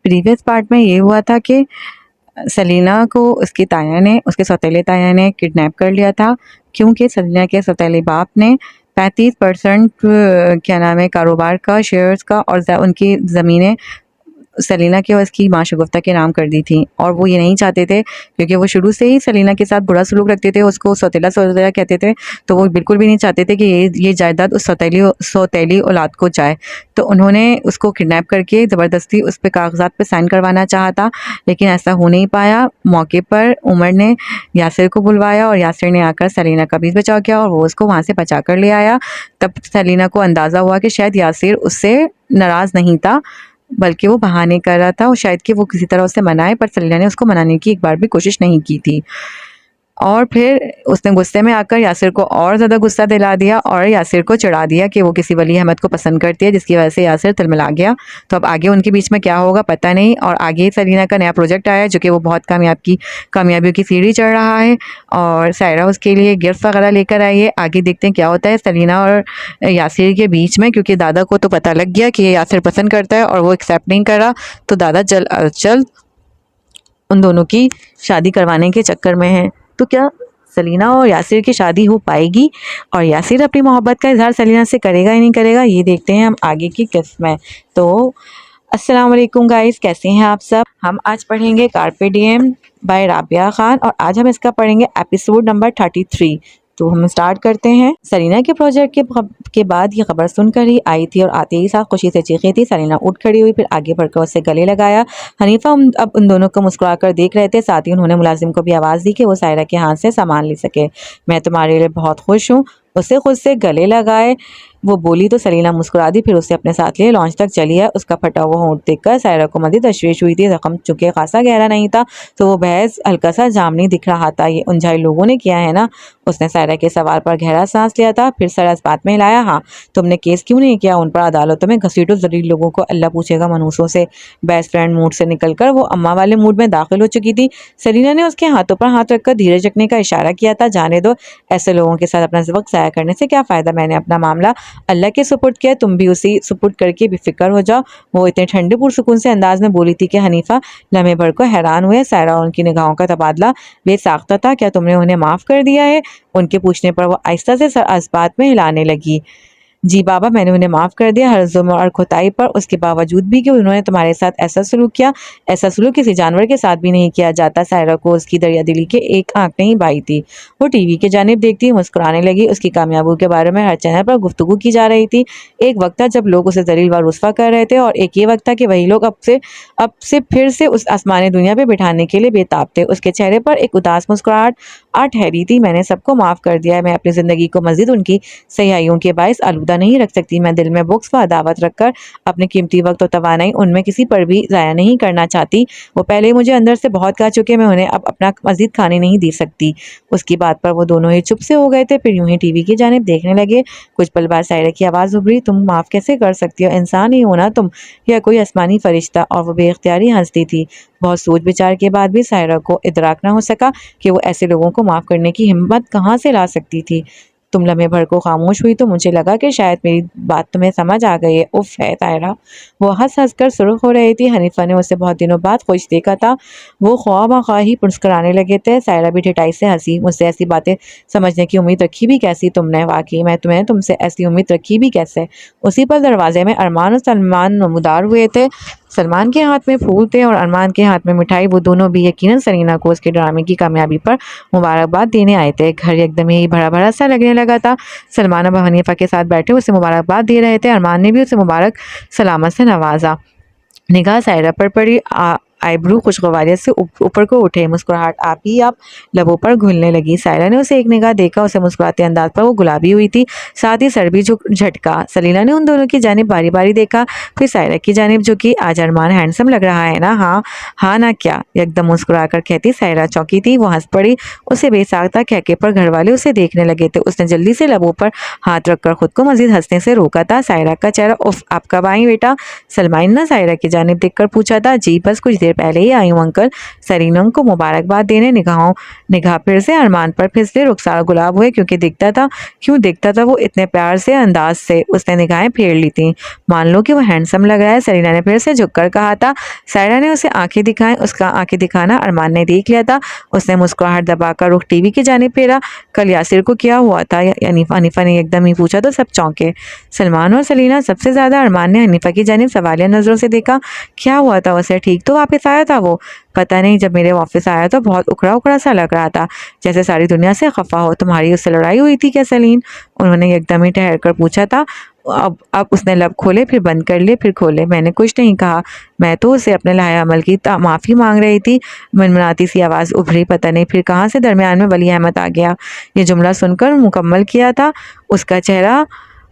Previous part में ये हुआ था कि सलीना को उसकी ताया ने, उसके सौतेले ताया ने किडनैप कर लिया था, क्योंकि सलीना के सौतेले बाप ने 35% क्या नाम है कारोबार का, शेयर्स का और उनकी ज़मीनें सलीना के और उसकी माँ शगुफ्ता के नाम कर दी थी। और वो ये नहीं चाहते थे, क्योंकि वो शुरू से ही सलीना के साथ बुरा सलूक रखते थे, उसको सौतेला सौतेला कहते थे, तो वो बिल्कुल भी नहीं चाहते थे कि ये जायदाद उस सौतेली औलाद को जाए। तो उन्होंने उसको किडनैप करके ज़बरदस्ती उस पर कागजात पे साइन करवाना चाहा था, लेकिन ऐसा हो नहीं पाया। मौके पर उमर ने यासिर को बुलवाया और यासिर ने आकर सलीना का बीच बचाव किया और वो उसको वहाँ से बचा कर ले आया। तब सलीना को अंदाज़ा हुआ कि शायद यासिर उससे नाराज़ नहीं था, बल्कि वो बहाने कर रहा था और शायद कि वो किसी तरह उससे मनाए, पर सलीना ने उसको मनाने की एक बार भी कोशिश नहीं की थी। और फिर उसने गुस्से में आकर यासिर को और ज़्यादा गुस्सा दिला दिया और यासिर को चिढ़ा दिया कि वो किसी वली अहमद को पसंद करती है, जिसकी वजह से यासिर तिलमिला गया। तो अब आगे उनके बीच में क्या होगा पता नहीं। और आगे सलीना का नया प्रोजेक्ट आया जो कि वो बहुत कामयाबियों की सीढ़ी चढ़ रहा है और सायरा उसके लिए गिफ्ट वगैरह लेकर आई है। आगे देखते हैं क्या होता है सलीना और यासिर के बीच में, क्योंकि दादा को तो पता लग गया कि ये यासिर पसंद करता है और वो एक्सेप्ट नहीं कर रहा। तो दादा जल्द उन दोनों की शादी करवाने के चक्कर में है। तो क्या सलीना और यासिर की शादी हो पाएगी और यासिर अपनी मोहब्बत का इजहार सलीना से करेगा या नहीं करेगा, ये देखते हैं हम आगे की किस्त में। तो अस्सलाम वालेकुम गाइस, कैसे हैं आप सब। हम आज पढ़ेंगे carpe diem by Rabia Khan और आज हम इसका पढ़ेंगे एपिसोड नंबर 33। तो हम स्टार्ट करते हैं। सलीना के प्रोजेक्ट के बाद ये खबर सुनकर ही आई थी और आते ही साथ खुशी से चीखी थी। सलीना उठ खड़ी हुई, फिर आगे बढ़कर उससे गले लगाया। हनीफा अब उन दोनों को मुस्कुराकर देख रहे थे। साथ ही उन्होंने मुलाजिम को भी आवाज़ दी कि वो सायरा के हाथ से सामान ले सके। मैं तुम्हारे लिए बहुत खुश हूँ, उसे खुद से गले लगाए वो बोली तो सलीना मुस्कुरा दी, फिर उसे अपने साथ लिए लॉन्च तक चली है। उसका फटा हुआ होंठ देखकर सायरा को मज़ीद तशवीश हुई थी। जख्म चुके खासा गहरा नहीं था, तो वो बहस हल्का सा जामनी दिख रहा था। ये उनझाई लोगों ने किया है ना। उसने सायरा के सवाल पर गहरा सांस लिया था, फिर सर इस बात में हिलाया। हाँ, तुमने केस क्यों नहीं किया उन पर अदालतों में, घसीटो जलील लोगों को, अल्लाह पूछेगा मनूसों से। बेस्ट फ्रेंड मूड से निकलकर वो अम्मा वाले मूड में दाखिल हो चुकी थी। सलीना ने उसके हाथों पर हाथ रखकर धीरज रखने का इशारा किया था। जाने दो, ऐसे लोगों के साथ अपना वक्त ज़ाया करने से क्या फ़ायदा। मैंने अपना मामला अल्लाह के सुपुर्द किया, तुम भी उसी सुपुर्द करके बेफिक्र हो जाओ। वो इतने ठंडे पुरसुकून से अंदाज में बोली थी कि हनीफा लम्हे भर को हैरान हुए। सायरा उनकी निगाहों का तबादला बेसाख्ता था। क्या तुमने उन्हें माफ़ कर दिया है? उनके पूछने पर वो आहिस्ता से सर इस बात में हिलाने लगी। जी बाबा, मैंने उन्हें माफ़ कर दिया, हर जुल्म और खुताई पर, उसके बावजूद भी कि उन्होंने तुम्हारे साथ ऐसा सलूक किया। ऐसा सलूक किसी जानवर के साथ भी नहीं किया जाता। सायरा को उसकी दरिया दिली के एक आंख नहीं बाई थी। वो टीवी के जानिब देखती मुस्कुराने लगी। उसकी कामयाबियों के बारे में हर चैनल पर गुफ्तगू की जा रही थी। एक वक्त था जब लोग उसे जलील व रुस्वा कर रहे थे और एक ये वक्त था कि वही लोग अब से फिर से उस आसमानी दुनिया पे बिठाने के लिए बेताब थे। उसके चेहरे पर एक उदास मुस्कुराहट आ ठहरी थी। मैंने सबको माफ़ कर दिया है। मैं अपनी ज़िंदगी को मज़ीद उनकी सयाहियों के बायस आलूदा नहीं रख सकती। मैं दिल में बुक्स व अदावत रखकर अपने कीमती वक्त और तवानाई उनमें किसी पर भी ज़ाया नहीं करना चाहती। वो पहले ही मुझे अंदर से बहुत कह चुके, मैं उन्हें अब अपना मज़ीद खाने नहीं दे सकती। उसकी बात पर वो दोनों ही चुप से हो गए थे, फिर यूं ही टीवी की जानिब देखने लगे। कुछ पल बाद सायरा की आवाज़ उभरी, तुम माफ़ कैसे कर सकती हो, इंसान ही हो ना तुम, या कोई आसमानी फरिश्ता। और वो बेख्तियारी हंसती थी। बहुत सोच विचार के बाद भी सायरा को इदराक ना हो सका कि वो ऐसे लोगों को माफ़ करने की हिम्मत कहाँ से ला सकती थी। तुम लम्हे भर को खामोश हुई तो मुझे लगा कि शायद मेरी बात तुम्हें समझ आ गई है। उफ है तायरा। वो हंस कर सुर्ख हो रही थी। हनीफा ने उसे बहुत दिनों बाद खुश देखा था। वो ख्वाह ही मुस्कुराने लगे थे। सायरा भी ठिठाई से हंसी। मुझसे ऐसी बातें समझने की उम्मीद रखी भी कैसी तुमने, वाकई मैं तुमसे ऐसी उम्मीद रखी भी कैसे। उसी पर दरवाजे में अरमान और सलमान नमूदार हुए थे। सलमान के हाथ में फूल थे और अरमान के हाथ में मिठाई। वो दोनों भी यकीनन सलीना को उसके ड्रामे की कामयाबी पर मुबारकबाद देने आए थे। घर एकदम ही भरा भरा सा लगने लगा था। सलमान अब हनीफा के साथ बैठे उसे मुबारकबाद दे रहे थे। अरमान ने भी उसे मुबारक सलामत से नवाजा। निगाह सायरा पर पड़ी। आईब्रू खुशगवारियत से ऊपर को उठे। मुस्कुराहट आप ही आप लबों पर घुलने लगी। सायरा ने उसे एक निगाह देखा। उसे मुस्कुराते अंदाज पर वो गुलाबी हुई थी, साथ ही सर भी झटका। सलीना ने उन दोनों की जानिब बारी बारी देखा, फिर सायरा की जानिब झुकी। आज अरमान हैंडसम लग रहा है ना। हाँ हाँ ना क्या, एकदम मुस्कुरा कर कहती सायरा चौंकी थी। वो हंस पड़ी। उसे बेसाख्ता कहके पर घर वाले उसे देखने लगे थे। उसने जल्दी से लबों पर हाथ रखकर खुद को मजीद हंसने से रोका था। सायरा का चेहरा, उफ आप कब आई बेटा, सलमान ने सायरा की जानिब देखकर पूछा था। जी बस कुछ देर पहले ही आई हूँ अंकल। सलीना को मुबारकबाद देने निगाह फिर से अरमान पर फिसले। रुखसार गुलाब हुए क्योंकि दिखता था वो इतने प्यार से अंदाज से। उसने निगाहें फेर ली थी, मान लो कि वो हैंडसम लग रहा है। सलीना ने फिर से झुककर कहा था। सायरा ने उसे आंखें दिखाएं। उसका आंखें दिखाना अरमान ने देख लिया था। उसने मुस्कुराहट दबाकर रुख टीवी की जानिब फेरा। कल यासिर को क्या हुआ था? हनीफा ने एकदम ही पूछा तो सब चौंके। सलमान और सलीना सबसे ज्यादा। अरमान ने हनीफा की जानिब सवालिया नजरों से देखा। क्या हुआ था उसे? ठीक तो वापस आया था वो? पता नहीं, जब मेरे ऑफिस आया तो बहुत उखड़ा उखड़ा सा लग रहा था, जैसे सारी दुनिया से खफा हो। तुम्हारी उससे लड़ाई हुई थी क्या सलीन? उन्होंने एकदम ही ठहर कर पूछा था। अब उसने लब खोले, फिर बंद कर लिए, फिर खोले। मैंने कुछ नहीं कहा, मैं तो उसे अपने लाया अमल की माफ़ी मांग रही थी। मनमनाती सी आवाज़ उभरी। पता नहीं फिर कहाँ से दरमियान में वली अहमद आ गया। ये जुमला सुनकर मुकम्मल किया था। उसका चेहरा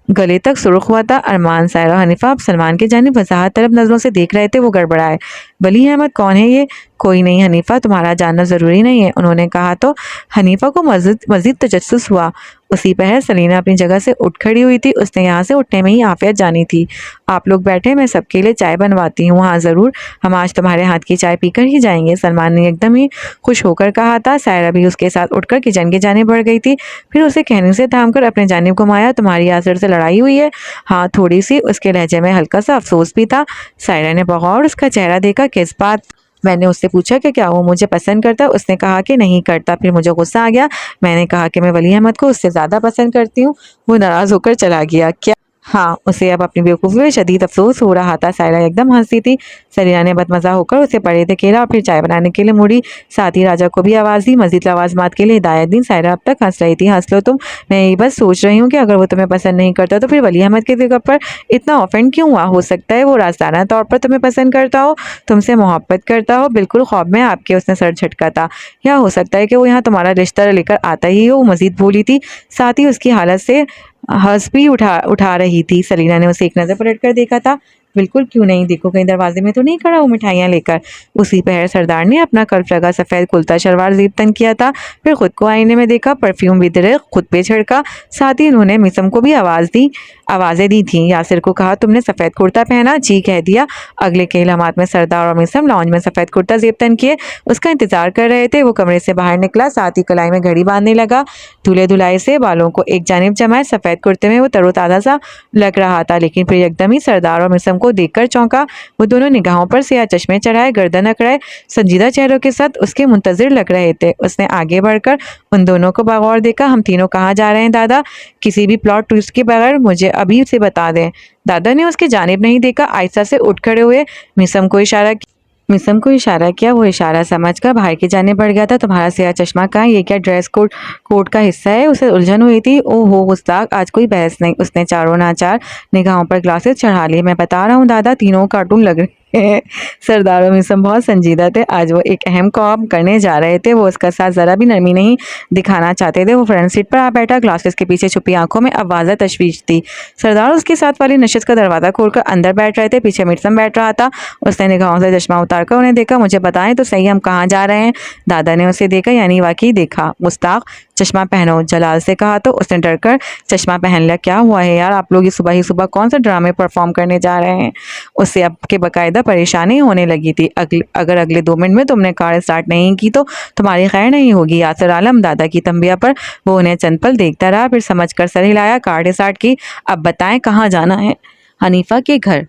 गले तक सुर्ख हुआ था। अरमान, सायरा, हनीफा अब सलमान की जानिब वजाहत तलब नजरों से देख रहे थे। वो गड़बड़ाए। वली अहमद कौन है ये? कोई नहीं हनीफा, तुम्हारा जानना ज़रूरी नहीं है, उन्होंने कहा तो। हनीफा को मजीद तजस्सुस हुआ। उसी पहर सलीना अपनी जगह से उठ खड़ी हुई थी। उसने यहाँ से उठने में ही आफियत जानी थी। आप लोग बैठे, मैं सबके लिए चाय बनवाती हूँ। हाँ ज़रूर, हम आज तुम्हारे हाथ की चाय पीकर ही जाएंगे, सलमान ने एकदम ही खुश होकर कहा था। सायरा भी उसके साथ उठकर किचन की जानिब बढ़ गई थी। फिर उसे कहने से थामकर अपने जानिब घुमाया। तुम्हारी यासिर से लड़ाई हुई है? हाँ थोड़ी सी। उसके लहजे में हल्का सा अफसोस भी था। सायरा ने बगौर उसका चेहरा देखा। किस बात? मैंने उससे पूछा कि क्या वो मुझे पसंद करता? उसने कहा कि नहीं करता। फिर मुझे गुस्सा आ गया। मैंने कहा कि मैं वली अहमद को उससे ज़्यादा पसंद करती हूँ। वो नाराज़ होकर चला गया। क्या? हाँ, उसे अब अपनी बेवकूफ़ी में शदीद अफसोस हो रहा था। सायरा एकदम हंसी थी। सलीना ने बदमज़ा होकर उसे पड़े धकेला और फिर चाय बनाने के लिए मुड़ी। साथ ही राजा को भी आवाज़ दी। मजीद लवाज़मात के लिए हिदायत दी। सायरा अब तक हंस रही थी। हंस लो तुम, मैं यही बस सोच रही हूँ कि अगर वो तुम्हें पसंद नहीं करता तो फिर वली अहमद के जगह पर इतना ऑफेंड क्यों हुआ? हो सकता है वो रास्ताना तौर पर तुम्हें पसंद करता हो, तुमसे मोहब्बत करता हो, बिल्कुल ख्वाब में आपके उसने सर झटका था। या हो सकता है कि वो यहाँ तुम्हारा रिश्ता लेकर आता ही हो, मजीद बोली थी। साथ ही उसकी हालत से हंस भी उठा रही थी। सलीना ने उसे एक नज़र पलट कर देखा था। बिल्कुल, क्यों नहीं, देखो कहीं दरवाजे में तो नहीं खड़ा वो मिठाइयाँ लेकर। उसी पहर सरदार ने अपना कल्फ लगा सफ़ेद कुर्ता शलवार ज़ेब तन किया था। फिर खुद को आईने में देखा। परफ्यूम भी दरे खुद पे छिड़का। साथ ही उन्होंने मिसम को भी आवाज़ें दी थी। यासिर को कहा, तुमने सफ़ेद कुर्ता पहना? जी कह दिया। अगले के लम्हात में सरदार और मिसम लॉन्ज में सफ़ेद कुर्ता ज़ेब तन किए उसका इंतजार कर रहे थे। वो कमरे से बाहर निकला। साथ ही कलाई में घड़ी बांधने लगा। धुले धुलाई से बालों को एक जानिब जमाए सफ़ेद कुर्ते में वो तरोताज़ा सा लग रहा था। लेकिन फिर एकदम ही सरदार और मिसम को देखकर चौंका। वो दोनों निगाहों पर सियाह चश्मे चढ़ाए, गर्दन अकड़ाए, संजीदा चेहरों के साथ उसके मुंतजिर लग रहे थे। उसने आगे बढ़कर उन दोनों को बगौर देखा। हम तीनों कहाँ जा रहे हैं दादा? किसी भी प्लॉट ट्विस्ट के बगैर मुझे अभी से बता दें। दादा ने उसकी जानिब नहीं देखा। आहिस्ता से उठ खड़े हुए। मिसम को इशारा किया। वो इशारा समझकर बाहर की जाने बढ़ गया था। तुम्हारा सियाह चश्मा कहाँ? ये क्या ड्रेस कोड का हिस्सा है? उसे उलझन हुई थी। ओहो गुस्ताख, आज कोई बहस नहीं। उसने चारों नाचार निगाहों पर ग्लासेस चढ़ा लिए। मैं बता रहा हूँ दादा, तीनों कार्टून लग रहे हैं। सरदार और मिसम बहुत संजीदा थे। आज वो एक अहम काम करने जा रहे थे। वो उसका साथ जरा भी नरमी नहीं दिखाना चाहते थे। वो फ्रंट सीट पर आ बैठा। ग्लासेस के पीछे छुपी आंखों में अब वाज़ह तशवीश थी। सरदार उसके साथ वाली नशिस्त का दरवाज़ा खोलकर अंदर बैठ रहे थे। पीछे मिसम बैठ रहा था। उसने निगाहों से चश्मा उतारकर उन्हें देखा। मुझे बताएं तो सही, हम कहाँ जा रहे हैं? दादा ने उसे देखा, यानी वाकई देखा। मुस्ताक, चश्मा पहनो, जलाल से कहा तो उसने डरकर चश्मा पहन लिया। क्या हुआ है यार, आप लोग ये सुबह ही सुबह कौन सा ड्रामे परफॉर्म करने जा रहे हैं? उससे अब के बाकायदा परेशानी होने लगी थी। अगर अगले 2 मिनट में तुमने कार स्टार्ट नहीं की तो तुम्हारी खैर नहीं होगी। यासिर आलम दादा की तंबिया पर वो उन्हें चंद पल देखता रहा, फिर समझ कर सर हिलाया। कार स्टार्ट की। अब बताएं कहाँ जाना है? हनीफा के घर।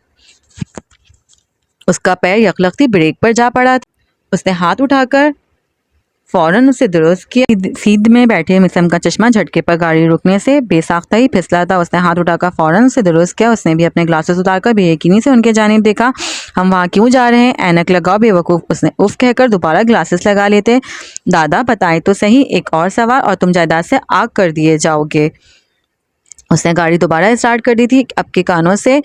उसका पैर यकलख्ती ब्रेक पर जा पड़ा। उसने हाथ उठाकर फौरन उसे दुरुस्त किया। सीध में बैठे मिसम का चश्मा झटके पर गाड़ी रुकने से बेसाख्ता ही फिसला था। उसने हाथ उठाकर फौरन उसे दुरुस्त किया। उसने भी अपने ग्लासेस उतारकर बेयकीनी से उनके जानिब देखा। हम वहाँ क्यों जा रहे हैं? ऐनक लगाओ बेवकूफ़। उसने उफ कहकर दोबारा ग्लासेस लगा लेते। दादा बताएं तो सही, एक और सवाल और तुम जायदाद से आग कर दिए जाओगे। उसने गाड़ी दोबारा स्टार्ट कर दी थी। अब के कानों से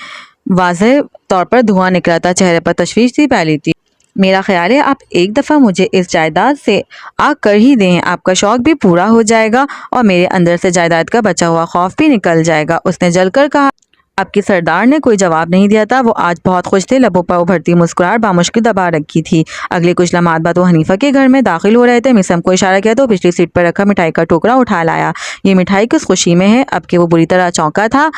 वाज़ेह तौर पर धुआं निकला था। चेहरे पर तशवीश सी फैली थी। मेरा ख्याल है आप एक दफ़ा मुझे इस जायदाद से आग कर ही दें, आपका शौक भी पूरा हो जाएगा और मेरे अंदर से जायदाद का बचा हुआ खौफ भी निकल जाएगा। उसने जलकर कहा। आपके सरदार ने कोई जवाब नहीं दिया था। वो आज बहुत खुश थे। लबों पर उभरती मुस्कुराहट बामुश्किल दबा रखी थी। अगले कुछ लम्हात बाद वो हनीफा के घर में दाखिल हो रहे थे। मिसम को इशारा किया तो पिछली सीट पर रखा मिठाई का टोकरा उठा लाया। ये मिठाई किस खुशी में है? अब कि वो बुरी तरह चौंका था।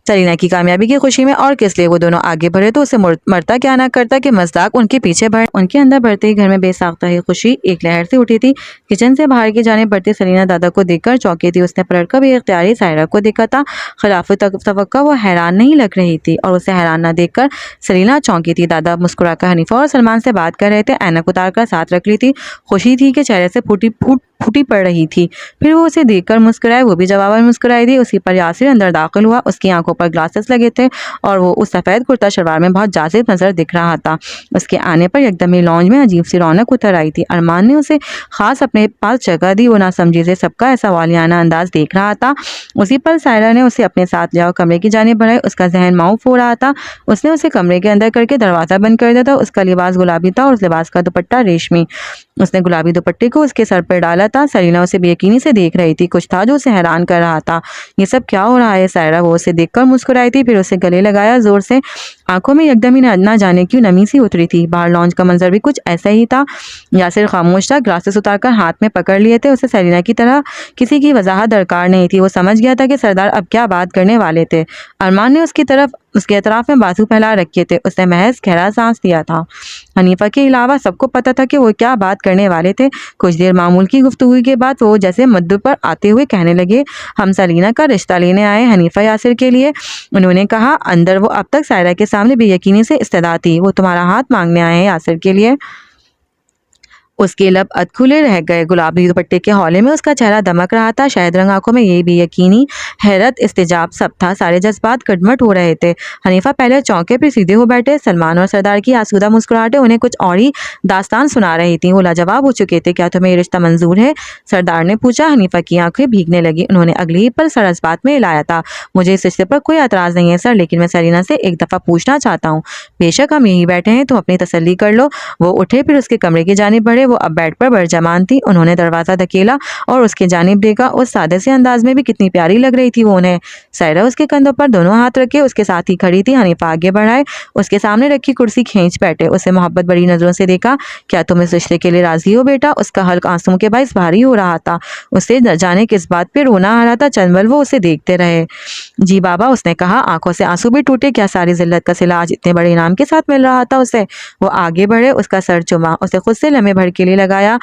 सलीना की कामयाबी की खुशी में और किस लिए वो दोनों आगे बढ़े तो उसे मरता क्या ना करता कि मज़ाक उनके पीछे बढ़े। उनके अंदर बढ़ते ही घर में बेसाख्ता ही खुशी एक लहर से उठी थी। किचन से बाहर की जाने बढ़ती सलीना दादा को देखकर चौंकी थी। उसने पलटकर बेइख्तियारी सायरा को देखा था। खिलाफ तवक्का वो हैरान नहीं लग रही थी और उसे हैरान ना देखकर सलीना चौंकी थी। दादा मुस्कुराकर हनीफा और सलमान से बात कर रहे थे। ऐनक उतार कर साथ रख ली थी। खुशी थी कि चेहरे से फूटी पड़ रही थी। फिर वो उसे देखकर मुस्कुराए, वो भी जवाब में मुस्कुराई दी। उसी पर यासिर अंदर दाखिल हुआ। उसकी आंखों पर ग्लासेस लगे थे और वो उस सफ़ेद कुर्ता शलवार में बहुत जाजिब नजर दिख रहा था। उसके आने पर एकदम ही लॉन्ज में अजीब सी रौनक उतर आई थी। अरमान ने उसे खास अपने पास जगह दी। वो ना समझी से सबका ऐसा वालियाना अंदाज देख रहा था। उसी पर सायरा ने उसे अपने साथ लिया और कमरे की जानिब बढ़ाई। उसका जहन माऊफ हो रहा था। उसने उसे कमरे के अंदर करके दरवाज़ा बंद कर दिया था। उसका लिबास गुलाबी था और उस लिबास का दुपट्टा रेशमी। उसने गुलाबी दुपट्टे को उसके सर पर डाला था। सलीना उसे बेयकीनी से देख रही थी। कुछ था जो उसे हैरान कर रहा था। ये सब क्या हो रहा है सायरा? वो उसे देखकर मुस्कुराई थी। फिर उसे गले लगाया जोर से। आंखों में एकदम ही ना जाने क्यों नमी सी उतरी थी। बाहर लॉन्च का मंजर भी कुछ ऐसा ही था। यासिर खामोश था। ग्लासेस उतारकर हाथ में पकड़ लिए थे। उसे सलीना की तरह किसी की वजाहत दरकार नहीं थी। वो समझ गया था कि सरदार अब क्या बात करने वाले थे। अरमान ने उसके अतराफ में बाजू फैला रखे थे। उसने महज गहरा सांस लिया था। हनीफा के अलावा सबको पता था कि वो क्या बात करने वाले थे। कुछ देर मामूल की गुफ्तगू के बाद वो जैसे मद्दू पर आते हुए कहने लगे, हम सलीना का रिश्ता लेने आए हनीफा यासिर के लिए। उन्होंने कहा। अंदर वो अब तक सायरा के सामने बेयकीनी से इस्तदा थी। वो तुम्हारा हाथ मांगने आए हैं यासिर के लिए। उसके लब अधखुले रह गए। गुलाबी दुपट्टे के हौले में उसका चेहरा दमक रहा था। शायद रंग आंखों में ये भी यकीनी हैरत इस्तेजाब सब था। सारे जज्बात कटमट हो रहे थे। हनीफा पहले चौंके फिर सीधे हो बैठे। सलमान और सरदार की आसूदा मुस्कुराहटें उन्हें कुछ और ही दास्तान सुना रही थी। वो लाजवाब हो चुके थे। क्या तुम्हें ये रिश्ता मंजूर है? सरदार ने पूछा। हनीफा की आंखें भीगने लगी। उन्होंने अगली ही पल सर इस बात में हिलाया था। मुझे इस रिश्ते पर कोई एतराज़ नहीं है सर, लेकिन मैं सलीना से एक दफ़ा पूछना चाहता हूँ। बेशक हम यही बैठे हैं, तुम अपनी तसल्ली कर लो। वो उठे फिर उसके कमरे की जानिब बढ़े। वो अब बेड पर बरजमान थी। उन्होंने दरवाज़ा धकेला और उसके जानिब देखा। उस सादे से अंदाज में भी कितनी प्यारी लग रही थी वो उन्हें। सायरा उसके कंधों पर दोनों हाथ रखे उसके साथ ही खड़ी थी। हनीफा आगे बढ़ाए उसके सामने रखी कुर्सी खींच बैठे। उसे मोहब्बत बड़ी नजरों से देखा। क्या तुम इस रिश्ते के लिए राजी हो बेटा? उसका हल्क आंसुओं के बायस भारी हो रहा था। उसे न जाने किस बात पे रोना आ रहा था। चंद पल वो उसे देखते रहे। जी बाबा, उसने कहा। आंखों से आंसू भी टूटे। क्या सारी जिल्लत का सिला आज इतने बड़े इनाम के साथ मिल रहा था उसे? वो आगे बढ़े, उसका सर चुमा, उसे खुद से लम्हे भर के लिए लगाया।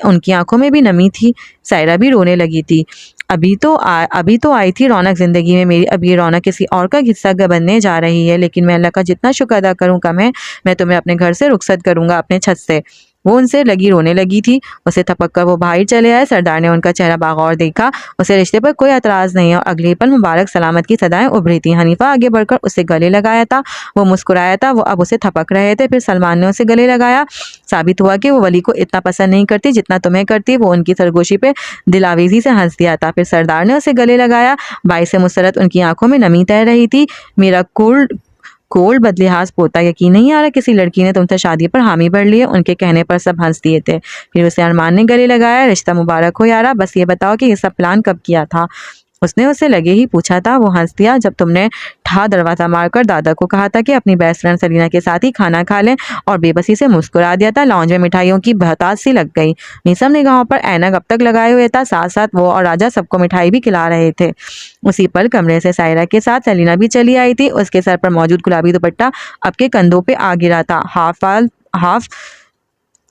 उनकी आंखों में भी नमी थी। सायरा भी रोने लगी थी। अभी तो आई थी रौनक जिंदगी में मेरी। अब ये रौनक किसी और का हिस्सा बनने जा रही है। लेकिन मैं अल्लाह का जितना शुक्र अदा करूं कम है। मैं तुम्हें अपने घर से रुखसत करूंगा, अपने छत से। वो उनसे लगी रोने लगी थी। उसे थपक कर वो बाहर चले आए। सरदार ने उनका चेहरा बागौर देखा। उसे रिश्ते पर कोई एतराज़ नहीं है और अगले पल मुबारक सलामत की सदाएं उभरी थी। हनीफा आगे बढ़कर उसे गले लगाया था। वो मुस्कुराया था। वो अब उसे थपक रहे थे। फिर सलमान ने उसे गले लगाया। साबित हुआ कि वो वली को इतना पसंद नहीं करती जितना तुम्हें करती। वो उनकी सरगोशी पे दिलावेजी से हंस दिया था। फिर सरदार ने उसे गले लगाया। बाइस मुसरत उनकी आंखों में नमी तैर रही थी। मेरा कोल्ड बदलिहाज पोता, यकीन नहीं आ रहा किसी लड़की ने तुमसे शादी पर हामी भर ली है। उनके कहने पर सब हंस दिए थे। फिर उसे अरमान ने गले लगाया। रिश्ता मुबारक हो यारा। बस ये बताओ कि ये सब प्लान कब किया था? उसने उसे लगे ही पूछा था। वो हंस दिया। जब तुमने दरवाजा मारकर दादा को कहा था कि अपनी बेस्ट फ्रेंड सलीना के साथ ही खाना खा लें, और बेबसी से मुस्कुरा दिया था। लॉन्ज में मिठाइयों की बहुतात सी लग गई। मीसम निगाहों पर ऐनक अब तक लगाए हुए था। साथ साथ वो और राजा सबको मिठाई भी खिला रहे थे। उसी पल कमरे से सायरा के साथ सलीना भी चली आई थी। उसके सर पर मौजूद गुलाबी दुपट्टा अब के कंधों पे आ गिरा था। हाफ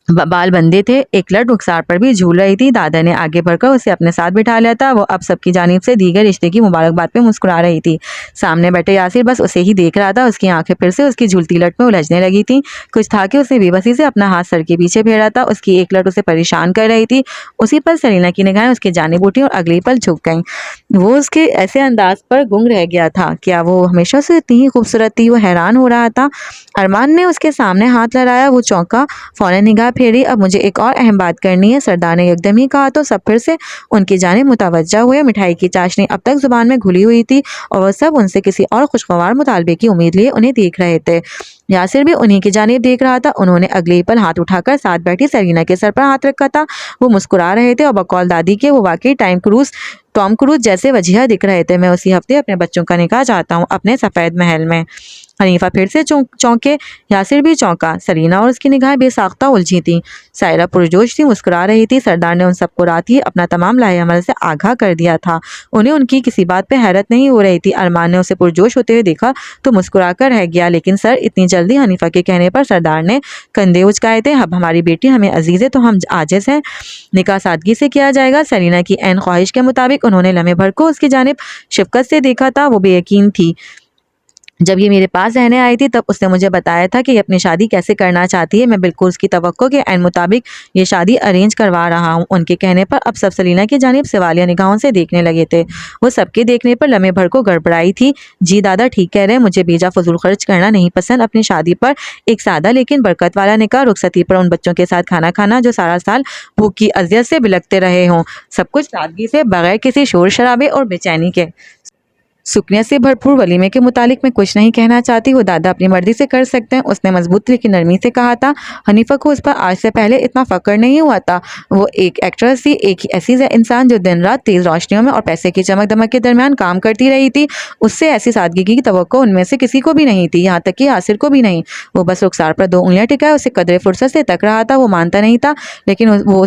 बाल बंदे थे। एक लट रुखसार पर भी झूल रही थी। दादा ने आगे बढ़कर उसे अपने साथ बिठा लिया था। वो अब सबकी जानिब से दी गई रिश्ते की मुबारकबाद पे मुस्कुरा रही थी। सामने बैठे यासिर बस उसे ही देख रहा था। उसकी आंखें फिर से उसकी झूलती लट में उलझने लगी थी। कुछ था कि उसने बेबसी से अपना हाथ सर के पीछे फेरा था। उसकी एक लट उसे परेशान कर रही थी। उसी पल सलीना की निगाहें उसके जानिब उठी और अगली पल झुक गईं। वो उसके ऐसे अंदाज पर गुंग रह गया था। क्या वो हमेशा से इतनी ही खूबसूरत थी? वो हैरान हो रहा था। अरमान ने उसके सामने हाथ लहराया। वो चौंका, फौरन निगाह फेरी। अब मुझे एक और अहम बात करनी है, सरदार ने एकदम ही कहा तो सब फिर से उनकी जानिब मुतवज्जा हुए। मिठाई की चाशनी अब तक जुबान में घुली हुई थी और वह सब उनसे किसी और खुशगवार मुतालबे की उम्मीद लिए उन्हें देख रहे थे। यासिर भी उन्हीं की जानिब देख रहा था। उन्होंने अगले ही पल हाथ उठाकर साथ बैठी सलीना के सर पर हाथ रखा था। वो मुस्कुरा रहे थे और बकौल दादी के वो वाकई टॉम क्रूज जैसे वजीहा दिख रहे थे। मैं उसी हफ्ते अपने बच्चों का निकाह चाहता हूँ, अपने सफ़ेद महल में। हनीफा फिर से चौंके, यासिर भी चौंका। सलीना और उसकी निगाहें बेसाख्ता उलझी थीं। सायरा पुरजोश थी, मुस्कुरा रही थी। सरदार ने उन सबको रात ही अपना तमाम लाहे अमल से आगाह कर दिया था। उन्हें उनकी किसी बात पे हैरत नहीं हो रही थी। अरमान ने उसे पुरजोश होते हुए देखा तो मुस्कुरा कर रह गया। लेकिन सर, इतनी जल्दी? हनीफा के कहने पर सरदार ने कंधे उचकाए थे। अब हमारी बेटी हमें अजीज है तो हम आजिज हैं। निकाह सादगी से किया जाएगा। सलीना की ऐन ख्वाहिश के मुताबिक उन्होंने लम्हे भर को उसकी जानिब शफकत से देखा था। वो बेयकीन थी। जब ये मेरे पास रहने आई थी तब उसने मुझे बताया था कि ये अपनी शादी कैसे करना चाहती है। मैं बिल्कुल उसकी तवक्को के ऐन मुताबिक ये शादी अरेंज करवा रहा हूँ। उनके कहने पर अब सब सलीना की जानिब सवालिया निगाहों से देखने लगे थे। वो सबके देखने पर लम्हे भर को गड़बड़ाई थी। जी दादा ठीक कह रहे हैं, मुझे बेजा फजूल खर्च करना नहीं पसंद। अपनी शादी पर एक सादा लेकिन बरकत वाला निकाह, रुखसती पर उन बच्चों के साथ खाना खाना जो सारा साल भूख की अजियत से बिलखते रहे हों, सब कुछ सादगी से, बगैर किसी शोर शराबे और बेचैनी के। सुकनिया से भरपूर वलीमे के मुतालिक मैं कुछ नहीं कहना चाहती, वो दादा अपनी मर्जी से कर सकते हैं, उसने मजबूत लेकिन नरमी से कहा था। हनीफा को उस पर आज से पहले इतना फक्र नहीं हुआ था। वो एक एक्ट्रेस थी, एक ऐसी इंसान जो दिन रात तेज रोशनियों में और पैसे की चमक दमक के दरमियान काम करती रही थी। उससे ऐसी सादगी की तवक्को उनमें से किसी को भी नहीं थी, यहाँ तक कि यासिर को भी नहीं। वो बस रुखसार पर 2 उंगलियां टिकाए उसे कदरे फुर्सत से तक रहा था। वो मानता नहीं था, लेकिन वो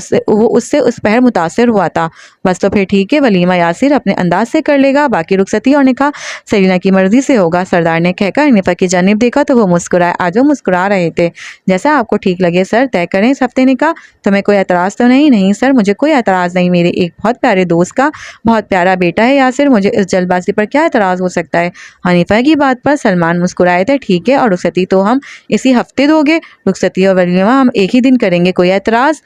उससे उस पहर मुतासिर हुआ था। बस तो फिर ठीक है, वलीमा यासिर अपने अंदाज से कर लेगा, बाकी रुखसती और निकाह सलीना की मर्जी से होगा। सरदार ने कहकर हनीफा की जानिब देखा तो वो मुस्कुराए। आज वो मुस्कुरा रहे थे। जैसा आपको ठीक लगे सर, तय करें इस हफ्ते निकाह। तुम्हें कोई एतराज़ तो नहीं? नहीं सर, मुझे कोई एतराज़ नहीं। मेरे एक बहुत प्यारे दोस्त का बहुत प्यारा बेटा है यासिर, मुझे इस जल्दबाजी पर क्या एतराज़ हो सकता है? हनीफा की बात पर सलमान मुस्कुराए थे। ठीक है, और रुखसती तो हम इसी हफ्ते दोगे? रुखसती और वलीमा हम एक ही दिन करेंगे, कोई एतराज़?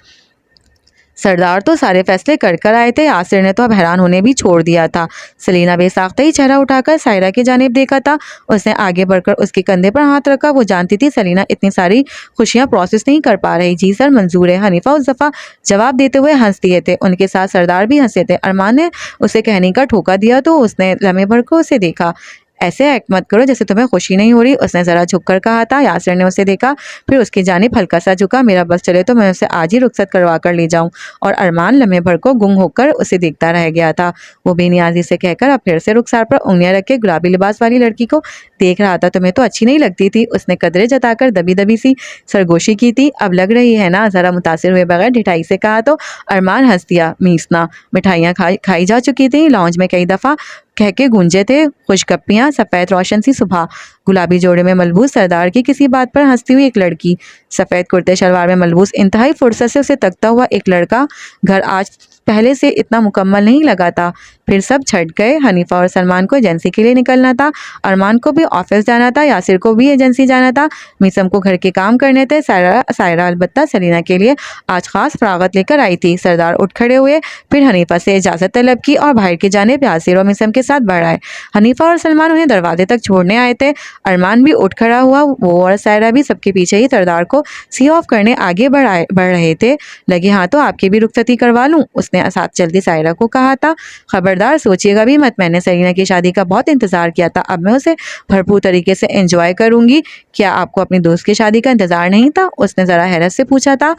सरदार तो सारे फैसले कर कर आए थे। यासिर ने तो अब हैरान होने भी छोड़ दिया था। सलीना बेसाख्ता ही चेहरा उठाकर सायरा की जानिब देखा था। उसने आगे बढ़कर उसके कंधे पर हाथ रखा। वो जानती थी सलीना इतनी सारी खुशियां प्रोसेस नहीं कर पा रही। जी सर, मंजूर है। हनीफा उस दफ़ा जवाब देते हुए हंस दिए थे। उनके साथ सरदार भी हंसे थे। अरमान ने उसे कहने का ठोका दिया तो उसने लम्हे भर को उसे देखा। ऐसे एक्ट मत करो जैसे तुम्हें खुशी नहीं हो रही, उसने ज़रा झुककर कहा था। यासिर ने उसे देखा, फिर उसकी जानिब हल्का सा झुका। मेरा बस चले तो मैं उसे आज ही रुखसत करवा कर ले जाऊं। और अरमान लम्हे भर को गुंग होकर उसे देखता रह गया था। वो बेनियाजी से कहकर अब फिर से रुखसार पर उंगलियां रख के गुलाबी लिबास वाली लड़की को देख रहा था। तुम्हें तो अच्छी नहीं लगती थी, उसने कदरे जताकर दबी दबी सी सरगोशी की थी। अब लग रही है ना, ज़रा मुतासिर हुए बगैर ढिठाई से कहा तो अरमान हंस दिया। मीसना मिठाइयाँ खाई जा चुकी थी। लॉन्ज में कई दफ़ा कह के गूंजे थे खुशगप्पियाँ। सफ़ेद रोशन सी सुबह। गुलाबी जोड़े में मलबूस सरदार की किसी बात पर हंसती हुई एक लड़की। सफ़ेद कुर्ते शलवार में मलबूस इंतहाई फुर्सत से उसे तकता हुआ एक लड़का। घर आज पहले से इतना मुकम्मल नहीं लगा था। फिर सब छट गए। हनीफा और सलमान को एजेंसी के लिए निकलना था। अरमान को भी ऑफिस जाना था। यासिर को भी एजेंसी जाना था। मीसम को घर के काम करने थे। सायरा अलबत्ता सलीना के लिए आज खास फरागत लेकर आई थी। सरदार उठ खड़े हुए, फिर हनीफा से इजाज़त तलब की और बाहर की जानिब यासिर और मीसम के साथ बढ़ आए। हनीफा और सलमान उन्हें दरवाजे तक छोड़ने आए थे। अरमान भी उठ खड़ा हुआ। वो और सायरा भी सबके पीछे ही सरदार को सी ऑफ करने आगे बढ़ रहे थे। लगे हाँ तो आपकी भी रुखसती करवा लूँ, उसने साथ चलती सायरा को कहा था। खबरदार सोचिएगा भी मत, मैंने सलीना की शादी का बहुत इंतजार किया था, अब मैं उसे भरपूर तरीके से एंजॉय करूंगी। क्या आपको अपनी दोस्त की शादी का इंतजार नहीं था? उसने ज़रा हैरत से पूछा था।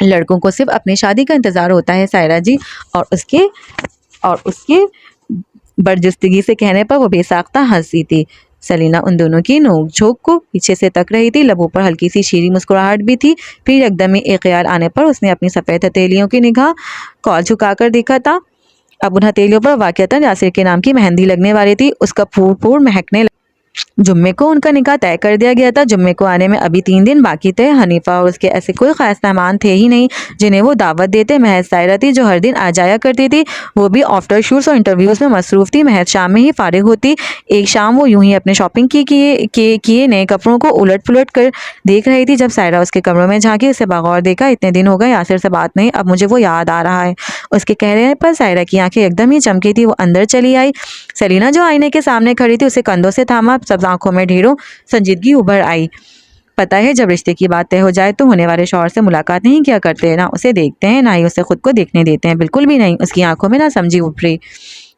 लड़कों को सिर्फ अपनी शादी का इंतजार होता है सायरा जी। और उसके बर्जस्तगी से कहने पर वो बेसाख्ता हंसी थी। सलीना उन दोनों की नोक झोंक को पीछे से तक रही थी। लबों पर हल्की सी शीरी मुस्कुराहट भी थी। फिर एकदम ही एक ख्याल आने पर उसने अपनी सफ़ेद हथेलियों की निगाह कॉल झुकाकर देखा था। अब उन हथेलियों पर वाक़ियतन यासिर के नाम की मेहंदी लगने वाली थी। उसका फूल फूल महकने। जुम्मे को उनका निकाह तय कर दिया गया था। जुम्मे को आने में अभी 3 दिन बाकी थे। हनीफा और उसके ऐसे कोई खास मेहमान थे ही नहीं जिन्हें वो दावत देते। महज सायरा थी जो हर दिन आ जाया करती थी। वो भी आफ्टर शूट्स और इंटरव्यूज़ में मसरूफ़ थी। महज शाम में ही फारिग होती। एक शाम वो यूं ही अपने शॉपिंग किए नए कपड़ों को उलट पुलट कर देख रही थी जब सायरा उसके कमरों में झांकी। उसे बगौर देखा। इतने दिन हो गए यासिर से बात नहीं, अब मुझे वो याद आ रहा है। उसके कहने पर सायरा की आंखें एकदम ही चमकी थी। वो अंदर चली आई। सलीना जो आईने के सामने खड़ी थी उसे कंधों से थामा। सब आंखों में ढेरों संजीदगी उभर आई। पता है, जब रिश्ते की बात तय हो जाए तो होने वाले शौहर से मुलाकात नहीं किया करते, ना उसे देखते हैं ना ही उसे खुद को देखने देते हैं, बिल्कुल भी नहीं। उसकी आंखों में ना समझी उभरी।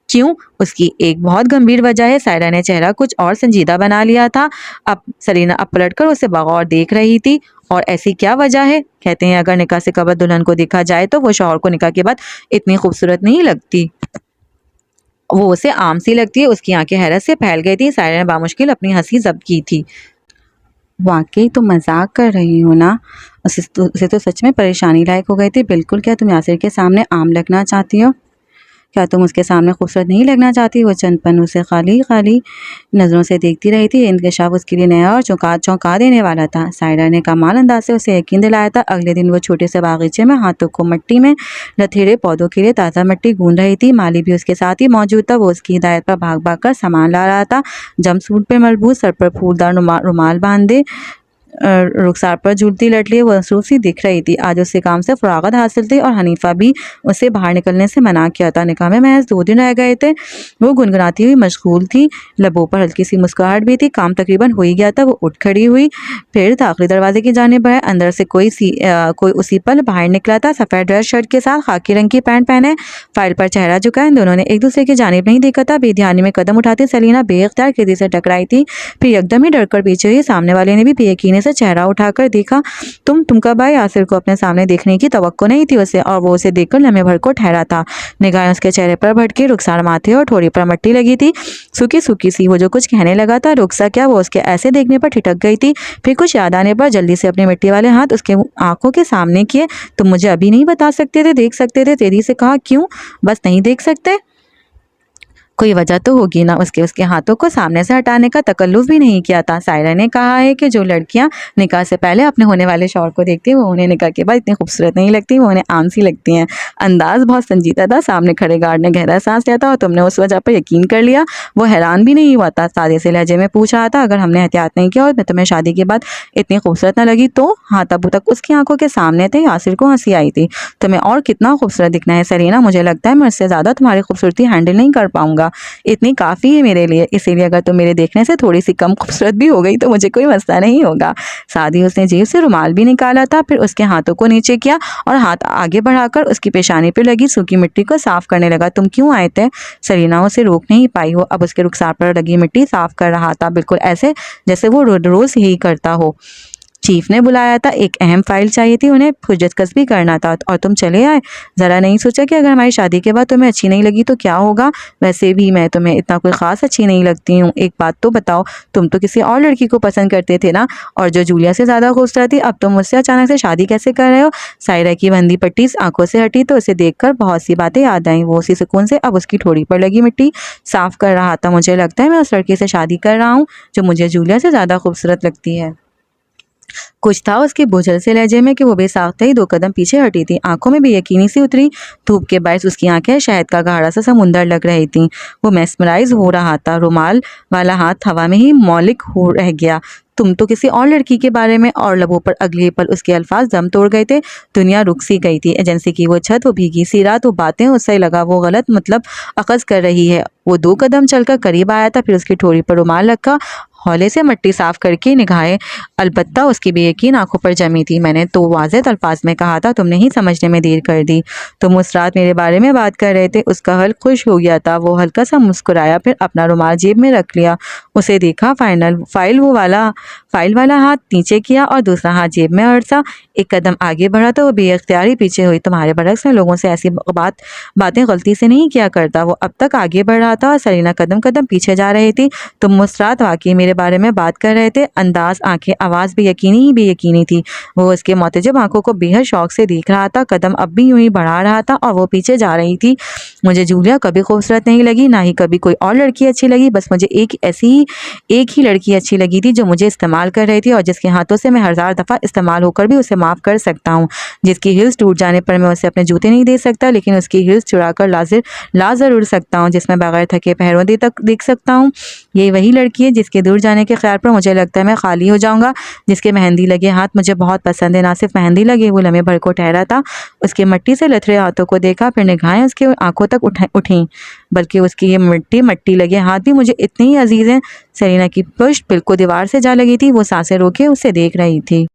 क्यों? उसकी एक बहुत गंभीर वजह है। सायरा ने चेहरा कुछ और संजीदा बना लिया था। अब सलीना अब पलटकर उसे बगौर देख रही थी। और ऐसी क्या वजह है? कहते हैं अगर निकाह से कबल दुल्हन को देखा जाए तो वो शौहर को निकाह के बाद इतनी खूबसूरत नहीं लगती। वो उसे आम सी लगती है। उसकी आंखें हैरत से फैल गई थी। सायरा ने बामुश्किल अपनी हंसी जब्त की थी। वाकई तुम मजाक कर रही हो ना? उसे तो सच में परेशानी लायक हो गई थी। बिल्कुल, क्या तुम यासिर के सामने आम लगना चाहती हो? क्या तुम उसके सामने खूबसूरत नहीं लगना चाहती? वो चंद पल उसे खाली खाली नज़रों से देखती रही थी। इंकशाफ उसके लिए नया और चौंका देने वाला था। सायरा ने कमाल अंदाज से उसे यकीन दिलाया था। अगले दिन वो छोटे से बागीचे में हाथों को मट्टी में लथेड़े पौधों के लिए ताज़ा मिट्टी गूंद रही थी। माली भी उसके साथ ही मौजूद था। वो उसकी हिदायत पर भाग भाग कर सामान ला रहा था। जमसूट पे मलबूस, सर पर फूलदार रुमाल बांधे रुखसार पर झूलती लड़की वो मसरूफ सी दिख रही थी। आज उससे काम से फरागत हासिल थी और हनीफा भी उसे बाहर निकलने से मना किया था। निकाह में महज 2 दिन रह गए थे। वो गुनगुनाती हुई मशगूल थी। लबों पर हल्की सी मुस्कुराहट भी थी। काम तकरीबन हो ही गया था। वो उठ खड़ी हुई, फिर दाखिली दरवाजे की जानिब बढ़े। अंदर से कोई उसी पल बाहर निकला था। सफ़ेद ड्रेस शर्ट के साथ खाकी रंग की पैंट पहने, फाइल पर चेहरा झुकाए। दोनों ने एक दूसरे की जानिब नहीं देखा था। बेध्यानी में कदम उठाते सलीना बेख्तियार किसी से टकराई थी। फिर एकदम ही डरकर पीछे हुई। सामने वाले ने भी बेयकीनी से चेहरा उठाकर देखा। तुम कब आए? यासिर को अपने सामने देखने की तवक्को नहीं थी उसे, और वो उसे देखकर लम्हे भर को ठहरा था। निगाहें उसके चेहरे पर भटकी। रुखसार माथे और ठोड़ी पर मट्टी लगी थी, सूखी सूखी सी। वो जो कुछ कहने लगा था, रुखसा क्या, वो उसके ऐसे देखने पर ठिठक गई थी। फिर कुछ याद आने पर जल्दी से अपने मिट्टी वाले हाथ उसके आंखों के सामने किए। तुम मुझे अभी नहीं बता सकते थे? देख सकते थे? तेजी से कहा। क्यों बस नहीं देख सकते? कोई वजह तो होगी ना। उसके हाथों को सामने से हटाने का तकल्लुफ भी नहीं किया था। सायरा ने कहा है कि जो लड़कियां निकाह से पहले अपने होने वाले शौहर को देखती हैं वो उन्हें निकाह के बाद इतनी खूबसूरत नहीं लगती, वो उन्हें आम सी लगती हैं। अंदाज बहुत संजीदा था। सामने खड़े गार्ड ने गहरा सांस लिया था और तुमने उस वजह पर यकीन कर लिया। वो हैरान भी नहीं हुआ था। सादे से लहजे में पूछ रहा था, अगर हमने एहतियात नहीं किया और मैं तुम्हें शादी के बाद इतनी खूबसूरत न लगी तो? हाथ अबू तक उसकी आंखों के सामने थे। यासिर को हंसी आई थी। तुम्हें और कितना खूबसूरत दिखना है सरीना। मुझे लगता है मैं उससे ज़्यादा तुम्हारी खूबसूरती हैंडल नहीं कर पाऊंगा। इतनी काफ़ी है मेरे लिए। इसीलिए अगर तुम मेरे देखने से थोड़ी सी कम खूबसूरत भी हो गई तो मुझे कोई मसला नहीं होगा। साथ ही उसने जेब से रुमाल भी निकाला था। फिर उसके हाथों को नीचे किया और हाथ आगे बढ़ाकर उसकी पेशानी पर लगी सूखी मिट्टी को साफ करने लगा। तुम क्यों आए थे? सरीना उसे रोक नहीं पाई। वो अब उसके रुखसार पर लगी मिट्टी साफ कर रहा था, बिल्कुल ऐसे जैसे वो रोज यही करता हो। चीफ ने बुलाया था, एक अहम फाइल चाहिए थी उन्हें, हुज्जतकस भी करना था और तुम चले आए। ज़रा नहीं सोचा कि अगर हमारी शादी के बाद तुम्हें अच्छी नहीं लगी तो क्या होगा? वैसे भी मैं तुम्हें इतना कोई ख़ास अच्छी नहीं लगती हूँ। एक बात तो बताओ, तुम तो किसी और लड़की को पसंद करते थे ना, और जो जूलिया से ज़्यादा खूबसूरत थी। अब तुम मुझसे अचानक से शादी कैसे कर रहे हो? सायरा की बंदी पट्टी आंखों से हटी तो उसे देखकर बहुत सी बातें याद आईं। वो उसी सुकून से अब उसकी ठोड़ी पर लगी मिट्टी साफ कर रहा था। मुझे लगता है मैं उस लड़की से शादी कर रहा हूँ जो मुझे जूलिया से ज़्यादा खूबसूरत लगती है। कुछ था उसके बोझल से लहजे में कि वो बेसाख्ता ही 2 कदम पीछे हटी थी। आंखों में बेयकीनी सी उतरी। धूप के बायस उसकी आंखें शहद का गाढ़ा सा समुंदर लग रही थीं। वो मेस्मराइज हो रहा था। रुमाल वाला हाथ हवा में ही मौलिक हो रह गया। तुम तो किसी और लड़की के बारे में, और लबों पर अगले पल उसके अल्फाज दम तोड़ गए थे। दुनिया रुक सी गई थी। एजेंसी की वो छत, वो भीगी सी रात, वो बातें, उससे लगा वो गलत मतलब अखज़ कर रही है। वो 2 कदम चलकर करीब आया था, फिर उसकी ठोड़ी पर रुमाल रखा, हौले से मिट्टी साफ करके निगाहें अलबत्ता उसकी बेयकीन आंखों पर जमी थी। मैंने तो वाज़ेह अल्फाज में कहा था, तुमने ही समझने में देर कर दी। तुम उस रात मेरे बारे में बात कर रहे थे। उसका हल खुश हो गया था। वो हल्का सा मुस्कुराया, फिर अपना रुमाल जेब में रख लिया। उसे देखा फाइल वाला हाथ नीचे किया और दूसरा हाथ जेब में अड़सा। एक कदम आगे बढ़ा तो वो बेअख्तियारी पीछे हुई। तुम्हारे बरक्स में लोगों से ऐसी बातें गलती से नहीं किया करता। वो अब तक आगे बढ़ रहा था और सलीना कदम कदम पीछे जा रही थी। तुम मुस्कुरात वाकई मेरे बारे में बात कर रहे थे। अंदाज, आंखें, आवाज़ बेयकीनी ही बेयकीनी थी। वो उसके मोतजब आंखों को बेहद शौक से देख रहा था। कदम अब भी यूं ही बढ़ा रहा था और वो पीछे जा रही थी। मुझे जूलिया कभी खूबसूरत नहीं लगी, ना ही कभी कोई और लड़की अच्छी लगी। बस मुझे एक ही लड़की अच्छी लगी थी जो मुझे इस्तेमाल कर रही थी और जिसके हाथों से मैं 1000 दफ़ा इस्तेमाल होकर भी उसे माफ़ कर सकता हूँ। जिसकी हिल्स टूट जाने पर मैं उसे अपने जूते नहीं दे सकता, लेकिन उसकी हिल्स चुराकर ला ज़रूर सकता हूँ, जिसमें बगैर थके पैरों तक देख सकता हूँ। ये वही लड़की है जिसके दूर जाने के ख्याल पर मुझे लगता है मैं खाली हो जाऊंगा। जिसके मेहंदी लगे हाथ मुझे बहुत पसंद है। ना सिर्फ मेहंदी लगे, वो लम्हे भर को ठहरा था। उसके मिट्टी से लथड़े हाथों को देखा, फिर निगाहें उसके आंखों तक उठीं। बल्कि उसकी ये मट्टी लगे हाथ भी मुझे इतने ही अजीज हैं। सरीना की पुश्त बिल्कुल दीवार से जा लगी थी। वो सांसें रोके उसे देख रही थी।